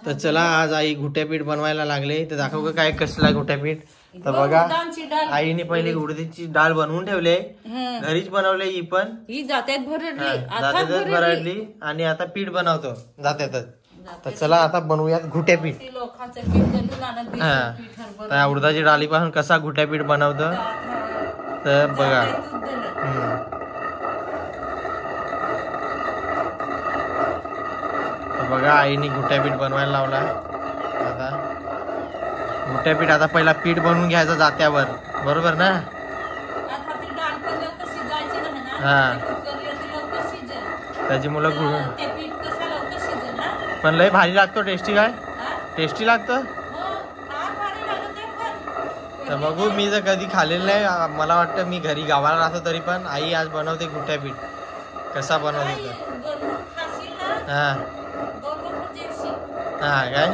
तर चला आज आई घुट्यापीठ बनवायला लागले तर दाखव का काय कसला घुट्यापीठ. तर बघा आईने पहिले उडदाची डाळ बनवून ठेवले, घरीच बनवले. ही पण जात्यात भरडली आणि आता पीठ बनवतो जात्यातच. तर चला आता बनवूयात घुट्यापीठ. हा उडदाची डाळीपासून कसा घुट्यापीठ बनवतो तर बघा. बघा आईने घुट्यापीठ बनवायला लावला. आता घुट्यापीठ आता पहिला पीठ बनवून घ्यायचं जात्यावर, बरोबर ना. हा त्याची मुलं पण लय भारी लागतो. टेस्टी काय टेस्टी लागतो. तर बघू, मी जर कधी खाल्लेलं नाही. मला वाटतं मी घरी गावाला राहतो तरी पण आई आज बनवते घुट्यापीठ. कसा बनवते तर हा हा काय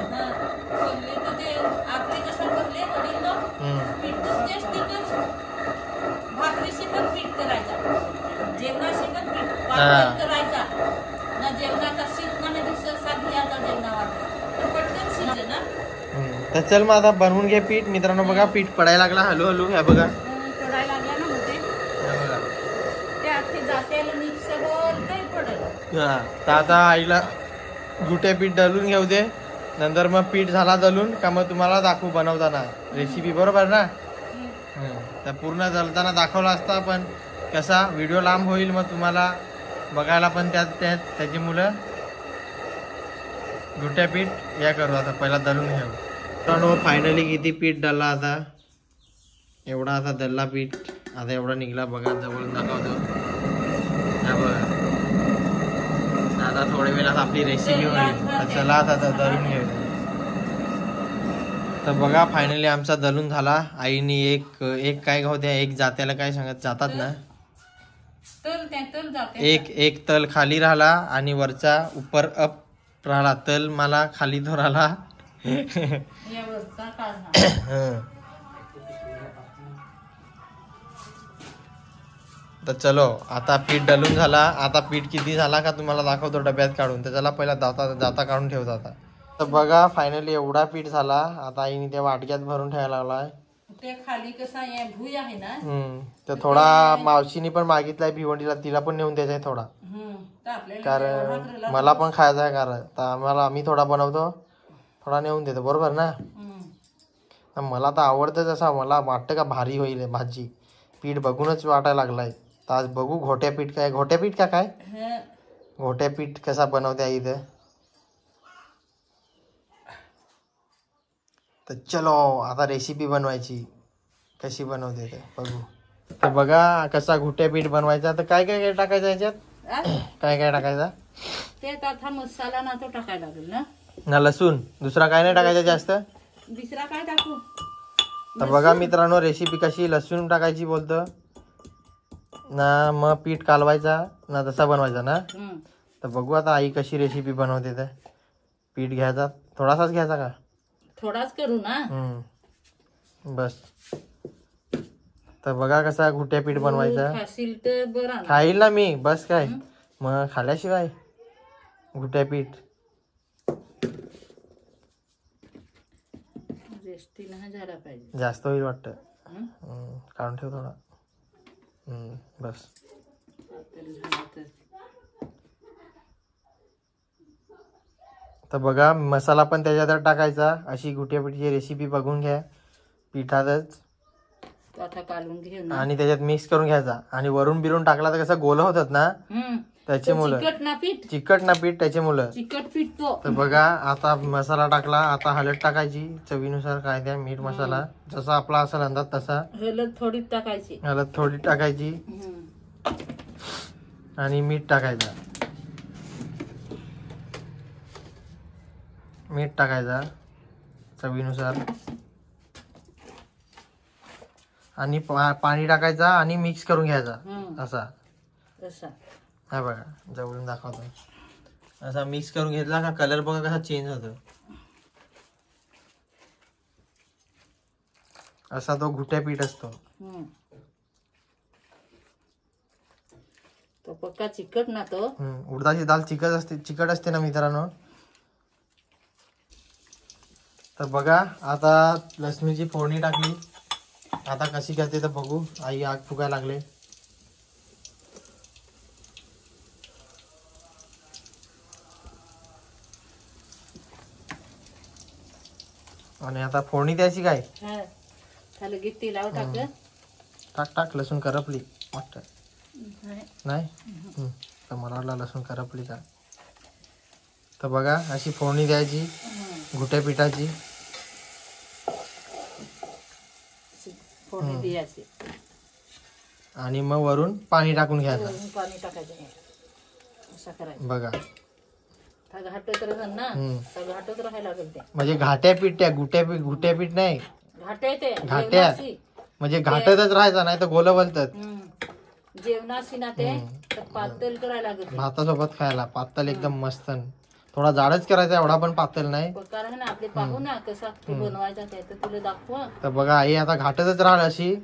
तर चल मग आता बनवून घे पीठ. मित्रांनो बघा पीठ पडायला लागला हळूहळू. ह्या बघा हा. तर आता आईला घुट्यापीठ दळून घेऊ दे. नंतर मग पीठ झाला दळून का मग तुम्हाला दाखवू बनवताना रेसिपी, बरोबर ना. तर पूर्ण दळताना दाखवला असता पण कसा व्हिडिओ लांब होईल, मग तुम्हाला बघायला पण त्याची मुलं. घुट्यापीठ या करू आता पहिला दळून घेऊ. तर फायनली किती पीठ दळला आता. एवढा आता दळला पीठ. आता एवढा निघला बघा. जवळून दाखवतो. हा बघा. आता थोड्या वेळात आपली रेसिपी होईल. तर चला आता दळून घेऊ. तर बघा फायनली आमचा दळून झाला. आईने एक काय होत्या एक जात्याला काय सांगत जातात ना, एक तल खाली राहिला आणि वरचा उपर अप राहिला. तल मला खाली तो राहिला. तर चलो आता पीठ डलून झाला. आता पीठ किती झाला का तुम्हाला दाखवतो डब्यात काढून. तर चला पहिला जाता काढून ठेवतो आता. तर बघा फायनली एवढा पीठ झाला. आता आईने त्या वाटक्यात भरून ठेवायला लागलाय. ते खाली कसा भुई आहे ना, तर थोडा मावशीने पण मागितलाय भिवंडीला, तिला पण नेऊन द्यायचा आहे थोडा. कारण मला पण खायचा आहे. कारण तर आम्ही थोडा बनवतो, थोडा नेऊन देतो, बरोबर ना. मला तर आवडतंच. असा मला वाटतं का भारी होईल भाजी. पीठ बघूनच वाटायला लागलाय. तर आज बघू घोट्यापीठ काय. घोट्यापीठ का काय घोट्यापीठ कसा बनवते आई इथं. तर चलो आता रेसिपी बनवायची. कशी बनवते ते बघू. तर बघा कसा घोट्यापीठ बनवायचा. तर काय काय टाकायचं याच्यात. काय काय टाकायचा ते आता मसाला ना तो टाकायला लागेल ना. लसूण दुसरा काय नाही टाकायचं जास्त. दुसरा काय टाकू. तर बघा मित्रांनो रेसिपी कशी. लसूण टाकायची बोलतो ना, मग पीठ कालवायचा ना, तसा बनवायचा ना. तर बघू आता आई कशी रेसिपी बनवते. तर पीठ घ्यायचा थोडासाच घ्यायचा का. थोडाच करू ना. बस. तर बघा कसा घुट्यापीठ बनवायचा. बरं खाईल ना मी. बस काय मग खाल्याशिवाय घुट्यापीठ. जास्त होईल वाटतं. काढून ठेव थोडा. बस. तर बघा मसाला पण त्याच्यात टाकायचा. अशी घुट्यापीठची रेसिपी बघून घ्या पिठातच. आणि त्याच्यात मिक्स करून घ्यायचा. आणि वरून बिरून टाकला तर कसं गोल होतात ना त्याची मुलं. चिकट ना पीठ त्याची मुलं चिकट पीठ. तर बघा आता मसाला टाकला. आता हळद टाकायची चवीनुसार. काय द्या मीठ मसाला जसा आपला असेल अंदाज तसा. हळद थोडी टाकायची. हळद थोडी टाकायची आणि मीठ टाकायचा. मीठ टाकायचा चवीनुसार. आणि पाणी टाकायचा आणि मिक्स करून घ्यायचा असा. हा बघा जवळून दाखवतो. असा मिक्स करून घेतला का कलर बघा कसा चेंज होतो. असा तो घुट्यापीठ असतो. तो पक्का चिकट ना तो. उडदाची डाळ चिकट असते ना मित्रांनो. तर बघा आता लसणीची फोडणी टाकली. आता कशी करते तर बघू. आई आग फुगायला लागले. आणि आता फोडणी द्यायची काय? त्याला गिट्टी लाव टाक. टाक लसूण करपली वाटत नाही. तर मला वाटलं लसूण करपली का. तर बघा अशी फोडणी द्यायची घुट्या पिठाची. फोडणी द्यायची आणि मग वरून पाणी टाकून घ्यायचं. पाणी टाकायचं असं करायचं. बघा घाटत राहणार ना. घाटत राहायला लागेल ते. म्हणजे घाट्या पीठ त्या घुट्या पीठ नाही घाट्या ते घाट्या म्हणजे घाटतच राहायचं नाही तर गोल बोलतात. जेवणाशी ना ते पातळ करायला लागत. भातासोबत खायला पातळ एकदम मस्त. थोडा जाडच करायचा एवढा पण पातळ नाही. कारण ना आपले पाहू ना कसा बनवायचा ते तर तुला दाखवा. तर बघा आई आता घाटतच राहिल अशी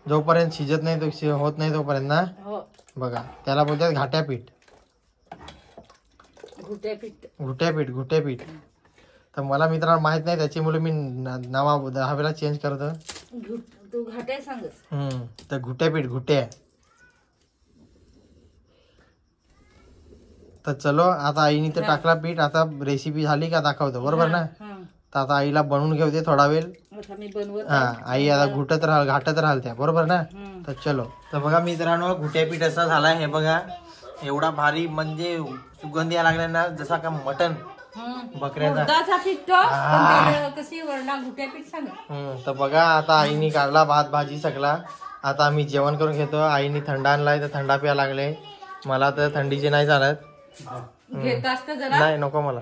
जोपर्यंत शिजत नाही तो होत नाही तोपर्यंत ना. बघा त्याला बोलतात घाट्या पीठ. घुट्या पीठ. तर मला मित्रांनो माहित नाही त्याच्यामुळे मी नावा 10 वेळा चेंज करतो. तू घाट्या सांगस. तर घुट्या पीठ घुट्या. तर चलो आता आईने तर टाकला पीठ. आता रेसिपी झाली का दाखवतो बरोबर ना. तर आता आईला बनवून घेऊ दे थोडा वेळ. आई आता घाटत राहाल त्या बरोबर ना. तर चलो. तर बघा मित्रांनो घुट्या पीठ असा झालाय. हे बघा एवढा भारी म्हणजे सुगंध यायला लागला ना जसा का मटन बकऱ्याचा. तर बघा आता आईने काढला भात भाजी सगळा. आता आम्ही जेवण करून घेतो. आईने थंडा आणलाय तर थंडा प्यायला लागले. मला तर थंडीचे नाही चालत. नाही नको मला.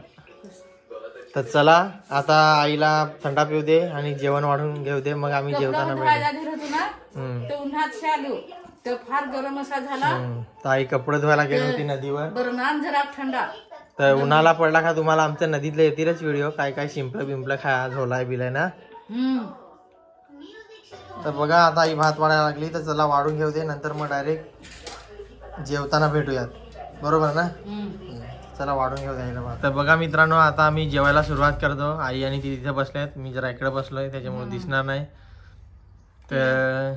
तर चला आता आईला थंडा पिऊ दे आणि जेवण वाढून घेऊ दे. मग आम्ही जेवताना तर फार गरम असा झाला. तर आई कपडे धुवायला गेली होती नदीवर. जरा थंडा. तर उन्हाला पडला का तुम्हाला आमच्या नदीतले येतीलच व्हिडिओ. काय शिंपलं बिंपलं खा झोलाय बिलाय ना. तर बघा आता आई भात वाढायला लागली. तर चला वाढून घेऊ दे. नंतर मग डायरेक्ट जेवताना भेटूयात बरोबर ना. चला वाढून घेऊ द्यायला. तर बघा मित्रांनो आता आम्ही जेवायला सुरुवात करतो. आई आणि ती तिथे बसल्यात. मी जरा इकडे बसलोय त्याच्यामुळे दिसणार नाही. तर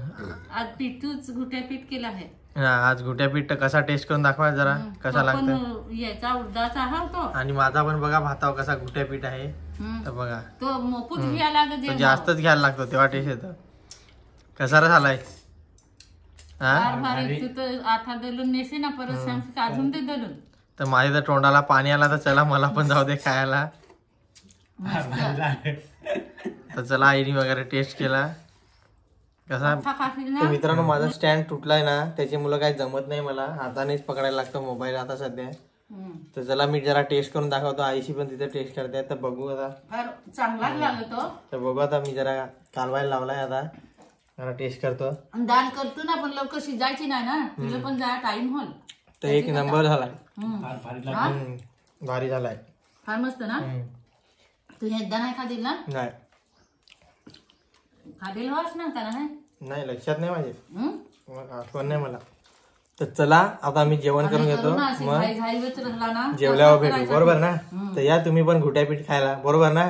आज पीठच घुट्या पीठ केलं आहे. आज घुट्या पीठ कसा टेस्ट करून दाखवा जरा कसा लागतो. याचा उडदाचा हा तो. आणि माझा पण बघा भातावर कसा घुट्या पीठ आहे. तर बघा तो मोपूट घ्यायला लागत. जास्तच घ्यायला लागतो तेव्हा टेस्ट येतो. कसा रे झालाय. तू तर आठा दलून नेसे ना परत सांग काढून ते दलून. तर माझ्या तर तोंडाला पाणी आला. तर चला मला पण जाऊ दे खायला. तर चला आईने वगैरे टेस्ट केला कसा. तर मित्रांनो माझा स्टँड तुटलाय ना त्याच्यामुळे काही जमत नाही मला. हातानेच पकडायला लागतो मोबाईल आता सध्या. तर चला मी जरा टेस्ट करून दाखवतो. आईशी पण तिथे टेस्ट करते. तर बघू आता चांगला लागला तो. तर बघू आता मी जरा कालवायला लावलाय. आता जरा टेस्ट करतो. दाल करतो ना पण लवकर शिजायची नाही ना. तुझं पण जरा टाइम होल. तर एक नंबर झालाय. भारी झालाय. फार मस्त ना. तू एकदा नाही खातील ना. नाही खातील होस ना त्याला. नाही लक्षात नाही माझे आठवण नाही मला. तर चला आता आम्ही जेवण करून घेतो. मग जेवल्यावर भेटू बरोबर ना. तर या तुम्ही पण घुट्या पीठ खायला बरोबर ना.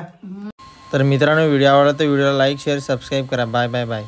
तर मित्रांनो व्हिडिओ आवडला तर व्हिडिओला लाईक शेअर सबस्क्राईब करा. Bye bye bye.